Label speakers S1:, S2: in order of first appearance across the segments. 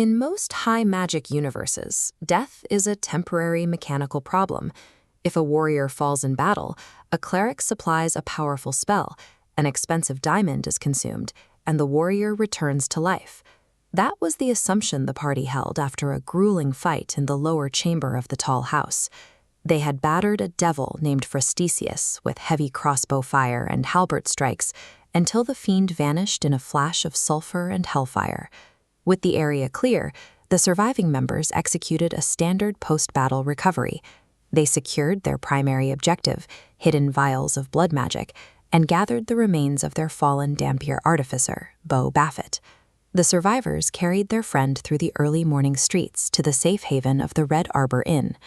S1: In most high magic universes, death is a temporary mechanical problem. If a warrior falls in battle, a cleric supplies a powerful spell, an expensive diamond is consumed, and the warrior returns to life. That was the assumption the party held after a grueling fight in the lower chamber of the tall house. They had battered a devil named Frosticius with heavy crossbow fire and halberd strikes until the fiend vanished in a flash of sulfur and hellfire. With the area clear, the surviving members executed a standard post-battle recovery. They secured their primary objective, hidden vials of blood magic, and gathered the remains of their fallen Dampier artificer, Beau Baffet. The survivors carried their friend through the early morning streets to the safe haven of the Red Arbor Inn.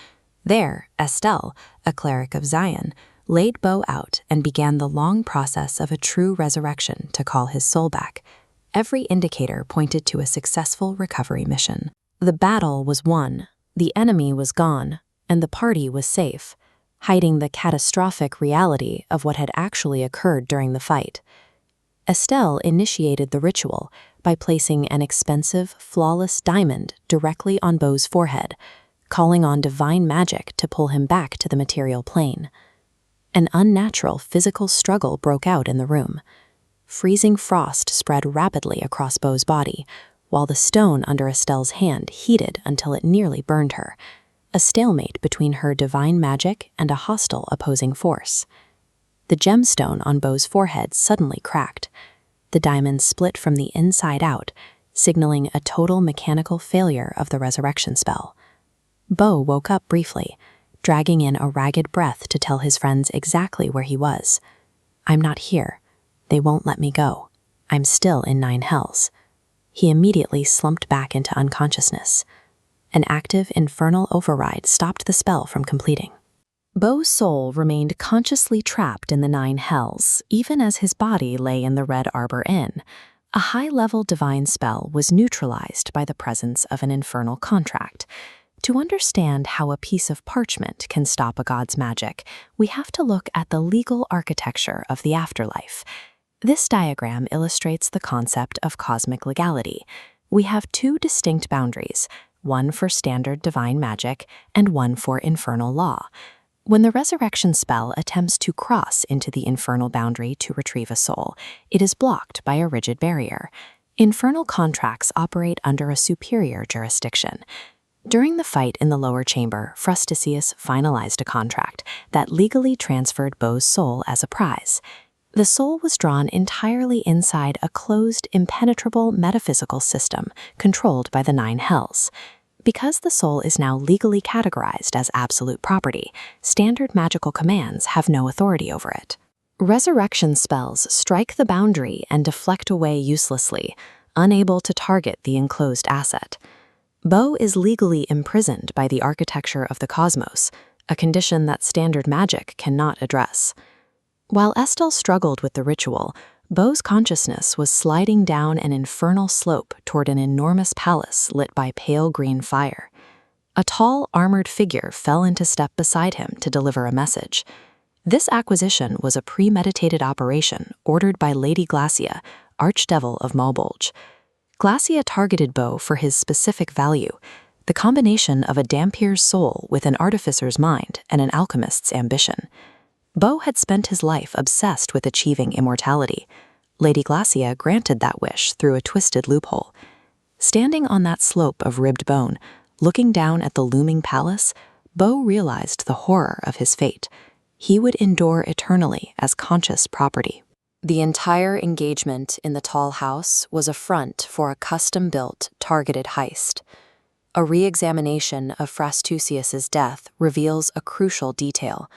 S1: There, Estelle, a cleric of Zion, laid Beau out and began the long process of a true resurrection to call his soul back. Every indicator pointed to a successful recovery mission. The battle was won, the enemy was gone, and the party was safe, hiding the catastrophic reality of what had actually occurred during the fight. Estelle initiated the ritual by placing an expensive, flawless diamond directly on Beau's forehead, calling on divine magic to pull him back to the material plane. An unnatural physical struggle broke out in the room. Freezing frost spread rapidly across Beau's body, while the stone under Estelle's hand heated until it nearly burned her, a stalemate between her divine magic and a hostile opposing force. The gemstone on Beau's forehead suddenly cracked. The diamond split from the inside out, signaling a total mechanical failure of the resurrection spell. Beau woke up briefly, dragging in a ragged breath to tell his friends exactly where he was. "I'm not here. They won't let me go. I'm still in 9 hells." He immediately slumped back into unconsciousness. An active infernal override stopped the spell from completing. Beau's soul remained consciously trapped in the 9 hells, even as his body lay in the Red Arbor Inn. A high-level divine spell was neutralized by the presence of an infernal contract. To understand how a piece of parchment can stop a god's magic, we have to look at the legal architecture of the afterlife. This diagram illustrates the concept of cosmic legality. We have 2 distinct boundaries, one for standard divine magic and one for infernal law. When the resurrection spell attempts to cross into the infernal boundary to retrieve a soul, it is blocked by a rigid barrier. Infernal contracts operate under a superior jurisdiction. During the fight in the lower chamber, Frosticius finalized a contract that legally transferred Beau's soul as a prize. The soul was drawn entirely inside a closed, impenetrable metaphysical system controlled by the 9 hells. Because the soul is now legally categorized as absolute property, standard magical commands have no authority over it. Resurrection spells strike the boundary and deflect away uselessly, unable to target the enclosed asset. Beau is legally imprisoned by the architecture of the cosmos, a condition that standard magic cannot address. While Estelle struggled with the ritual, Beau's consciousness was sliding down an infernal slope toward an enormous palace lit by pale green fire. A tall, armored figure fell into step beside him to deliver a message. This acquisition was a premeditated operation ordered by Lady Glacia, Archdevil of Maubulge. Glacia targeted Beau for his specific value, the combination of a Dampier's soul with an artificer's mind and an alchemist's ambition. Beau had spent his life obsessed with achieving immortality. Lady Glacia granted that wish through a twisted loophole. Standing on that slope of ribbed bone, looking down at the looming palace, Beau realized the horror of his fate. He would endure eternally as conscious property. The entire engagement in the tall house was a front for a custom-built, targeted heist. A re-examination of Frosticius's death reveals a crucial detail.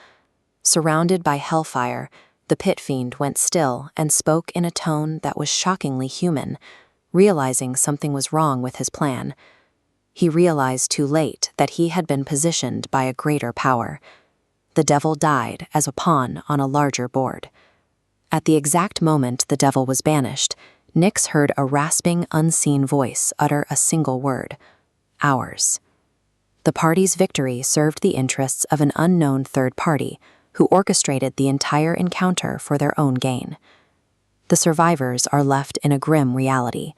S1: Surrounded by hellfire, the pit fiend went still and spoke in a tone that was shockingly human, realizing something was wrong with his plan. He realized too late that he had been positioned by a greater power. The devil died as a pawn on a larger board. At the exact moment the devil was banished, Nyx heard a rasping, unseen voice utter a single word: "Ours." The party's victory served the interests of an unknown third party, who orchestrated the entire encounter for their own gain. The survivors are left in a grim reality.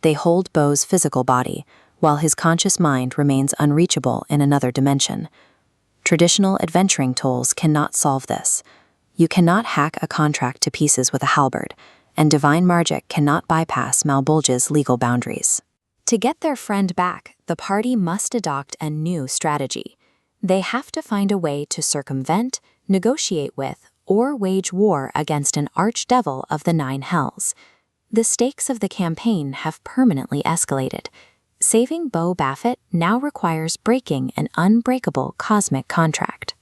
S1: They hold Beau's physical body, while his conscious mind remains unreachable in another dimension. Traditional adventuring tools cannot solve this. You cannot hack a contract to pieces with a halberd, and divine magic cannot bypass Malbolge's legal boundaries. To get their friend back, the party must adopt a new strategy. They have to find a way to circumvent, negotiate with, or wage war against an archdevil of the Nine Hells. The stakes of the campaign have permanently escalated. Saving Beau Baffet now requires breaking an unbreakable cosmic contract.